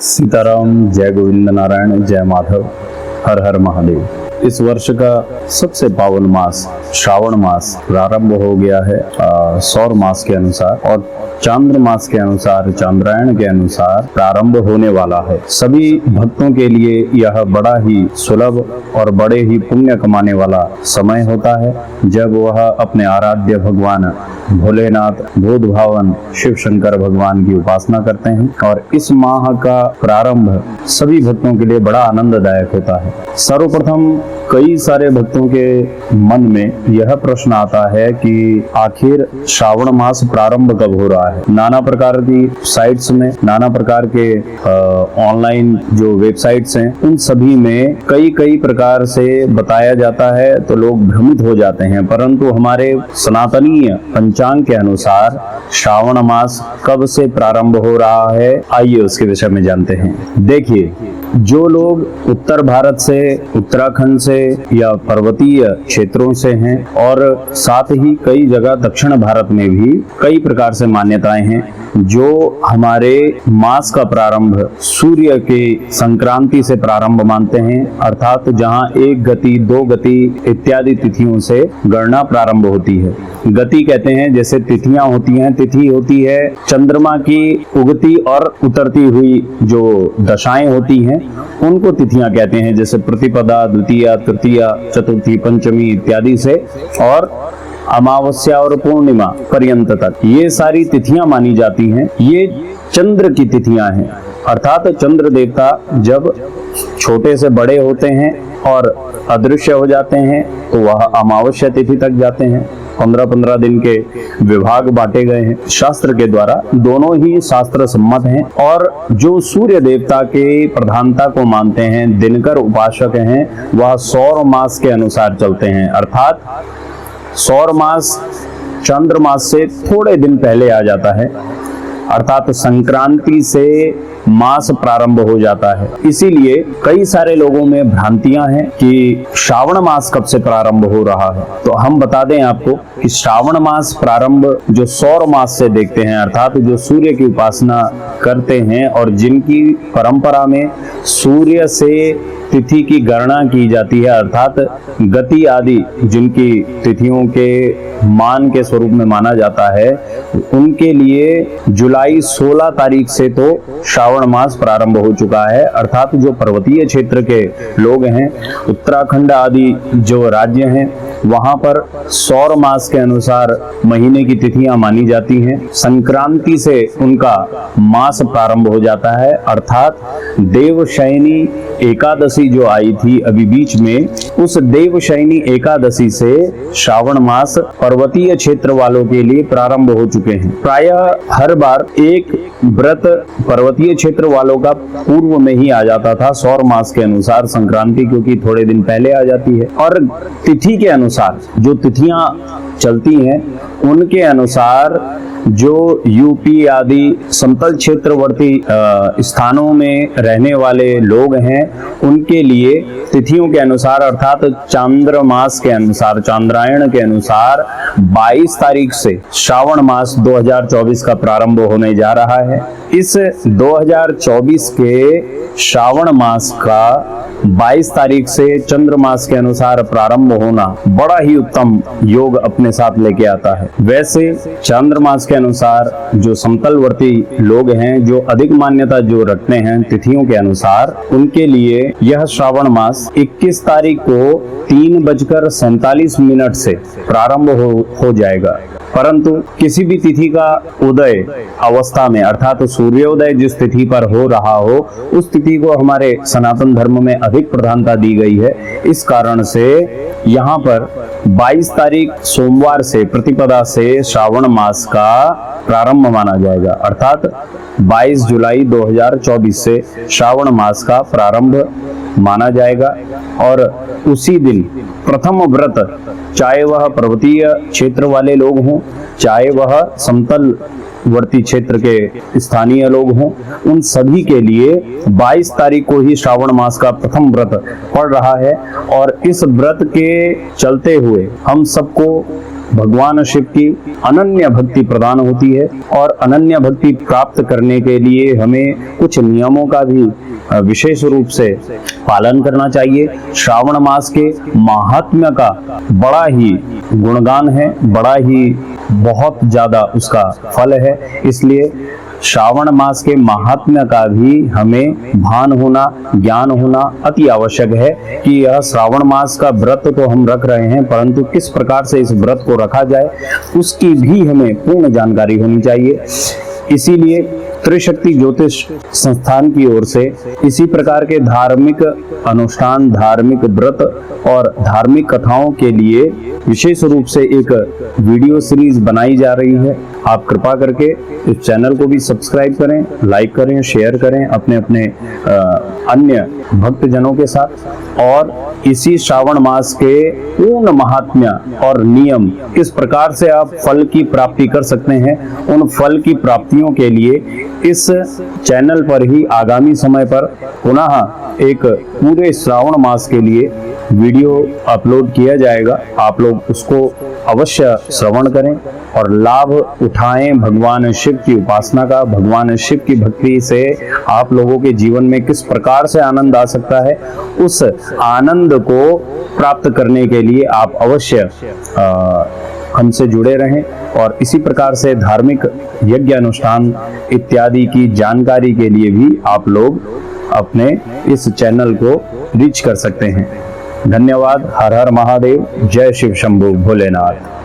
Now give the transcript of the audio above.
सीताराम, जय गोविंद नारायण, जय माधव, हर हर महादेव। इस वर्ष का सबसे पावन मास श्रावण मास प्रारंभ हो गया है सौर मास के अनुसार, और चांद्र मास के अनुसार, चांद्रायण के अनुसार प्रारंभ होने वाला है। सभी भक्तों के लिए यह बड़ा ही सुलभ और बड़े ही पुण्य कमाने वाला समय होता है, जब वह अपने आराध्य भगवान भोलेनाथ भूत भावन शिव शंकर भगवान की उपासना करते हैं। और इस माह का प्रारंभ सभी भक्तों के लिए बड़ा आनंददायक होता है। सर्वप्रथम कई सारे भक्तों के मन में यह प्रश्न आता है कि आखिर श्रावण मास प्रारंभ कब हो रहा है। नाना प्रकार की साइट्स में, नाना प्रकार के ऑनलाइन जो वेबसाइट्स हैं, उन सभी में कई प्रकार से बताया जाता है, तो लोग भ्रमित हो जाते हैं। परंतु हमारे सनातनीय पंचांग के अनुसार श्रावण मास कब से प्रारंभ हो रहा है, आइए उसके विषय में जानते हैं। देखिए, जो लोग उत्तर भारत से, उत्तराखंड से या पर्वतीय क्षेत्रों से हैं, और साथ ही कई जगह दक्षिण भारत में भी कई प्रकार से मान्यताएं हैं, जो हमारे मास का प्रारंभ सूर्य के संक्रांति से प्रारंभ मानते हैं, अर्थात जहां 1 गति, 2 गति इत्यादि तिथियों से गणना प्रारंभ होती है। गति कहते हैं जैसे तिथियां होती हैं, तिथि होती है चंद्रमा की उगती और उतरती हुई जो दशाएं होती हैं, उनको तिथियां कहते हैं, जैसे प्रतिपदा, द्वितीया, तृतीया, चतुर्थी, पंचमी इत्यादि से, और अमावस्या और पूर्णिमा पर्यंत तक ये सारी तिथियां मानी जाती हैं। ये चंद्र की तिथियां हैं, अर्थात चंद्र देवता जब छोटे से बड़े होते हैं और अदृश्य हो जाते हैं तो वह अमावस्या तिथि तक जाते हैं। 15-15 दिन के विभाग बांटे गए हैं शास्त्र के द्वारा, दोनों ही शास्त्र सम्मत हैं। और जो सूर्य देवता के प्रधानता को मानते हैं, दिनकर उपासक हैं, वह सौर मास के अनुसार चलते हैं, अर्थात सौर मास चंद्र मास से थोड़े दिन पहले आ जाता है, अर्थात संक्रांति से मास प्रारंभ हो जाता है। इसीलिए कई सारे लोगों में भ्रांतियां हैं कि श्रावण मास कब से प्रारंभ हो रहा है। तो हम बता दें आपको कि श्रावण मास प्रारंभ जो सौर मास से देखते हैं, अर्थात जो सूर्य की उपासना करते हैं और जिनकी परंपरा में सूर्य से तिथि की गणना की जाती है, अर्थात गति आदि जिनकी तिथियों के मान के स्वरूप में माना जाता है, उनके लिए जुलाई 16 तारीख से तो श्रावण मास प्रारंभ हो चुका है। अर्थात जो पर्वतीय क्षेत्र के लोग हैं, उत्तराखंड आदि जो राज्य हैं, वहां पर सौर मास के अनुसार महीने की तिथियां मानी जाती हैं। संक्रांति से उनका मास प्रारंभ हो जाता है, अर्थात देवशयनी एकादशी जो आई थी अभी बीच में, उस देवशयनी एकादशी से श्रावण मास पर्वतीय क्षेत्र वालों के लिए प्रारंभ हो चुके हैं। प्रायः हर बार एक व्रत पर्वतीय क्षेत्र वालों का पूर्व में ही आ जाता था सौर मास के अनुसार, संक्रांति क्योंकि थोड़े दिन पहले आ जाती है। और तिथि के अनुसार जो तिथियां चलती हैं, उनके अनुसार जो यूपी आदि समतल क्षेत्रवर्ती स्थानों में रहने वाले लोग हैं, उनके लिए तिथियों के अनुसार, अर्थात चांद्र मास के अनुसार, चांद्रायण के अनुसार 22 तारीख से श्रावण मास 2024 का प्रारंभ होने जा रहा है। इस 2024 के श्रावण मास का 22 तारीख से चंद्र मास के अनुसार प्रारंभ होना बड़ा ही उत्तम योग अपने साथ लेके आता है। वैसे चंद्र मास के अनुसार जो समतलवर्ती लोग हैं, जो अधिक मान्यता जो रखते हैं तिथियों के अनुसार, उनके लिए यह श्रावण मास 21 तारीख को 3:47 से प्रारंभ हो जाएगा। परंतु किसी भी तिथि का उदय अवस्था में, अर्थात सूर्योदय जिस तिथि पर हो रहा हो, उस तिथि को हमारे सनातन धर्म में अधिक प्रधानता दी गई है। इस कारण से यहाँ पर 22 तारीख सोमवार से, प्रतिपदा से श्रावण मास का प्रारंभ माना जाएगा, अर्थात 22 जुलाई 2024 से श्रावण मास का प्रारंभ माना जाएगा। और उसी दिन प्रथम व्रत, चाहे वह पर्वतीय क्षेत्र वाले लोग हों, चाहे वह समतलवर्ती क्षेत्र के स्थानीय लोग हों, उन सभी के लिए 22 तारीख को ही श्रावण मास का प्रथम व्रत पड़ रहा है। और इस व्रत के चलते हुए हम सबको भगवान शिव की अनन्य भक्ति प्रदान होती है। और अनन्य भक्ति प्राप्त करने के लिए हमें कुछ नियमों का भी विशेष रूप से पालन करना चाहिए। श्रावण मास के महात्म्य का बड़ा ही गुणगान है, बड़ा ही बहुत ज्यादा उसका फल है। इसलिए श्रावण मास के महात्म्य का भी हमें भान होना, ज्ञान होना अति आवश्यक है कि यह श्रावण मास का व्रत तो हम रख रहे हैं, परंतु किस प्रकार से इस व्रत को रखा जाए उसकी भी हमें पूर्ण जानकारी होनी चाहिए। इसीलिए त्रिशक्ति ज्योतिष संस्थान की ओर से इसी प्रकार के धार्मिक अनुष्ठान, धार्मिक व्रत और धार्मिक कथाओं के लिए विशेष रूप से एक वीडियो सीरीज बनाई जा रही है। आप कृपा करके इस चैनल को भी सब्सक्राइब करें, लाइक करें, शेयर करें अपने अपने अन्य भक्तजनों के साथ। और इसी श्रावण मास के पूर्ण महात्म्य और नियम किस प्रकार से आप फल की प्राप्ति कर सकते हैं, उन फल की प्राप्तियों के लिए इस चैनल पर ही आगामी समय पर पुनः एक पूरे श्रावण मास के लिए वीडियो अपलोड किया जाएगा। आप लोग उसको अवश्य श्रवण करें और लाभ उठाएं भगवान शिव की उपासना का। भगवान शिव की भक्ति से आप लोगों के जीवन में किस प्रकार से आनंद आ सकता है, उस आनंद को प्राप्त करने के लिए आप अवश्य हमसे जुड़े रहें। और इसी प्रकार से धार्मिक यज्ञ अनुष्ठान इत्यादि की जानकारी के लिए भी आप लोग अपने इस चैनल को रीच कर सकते हैं। धन्यवाद। हर हर महादेव। जय शिव शंभु भोलेनाथ।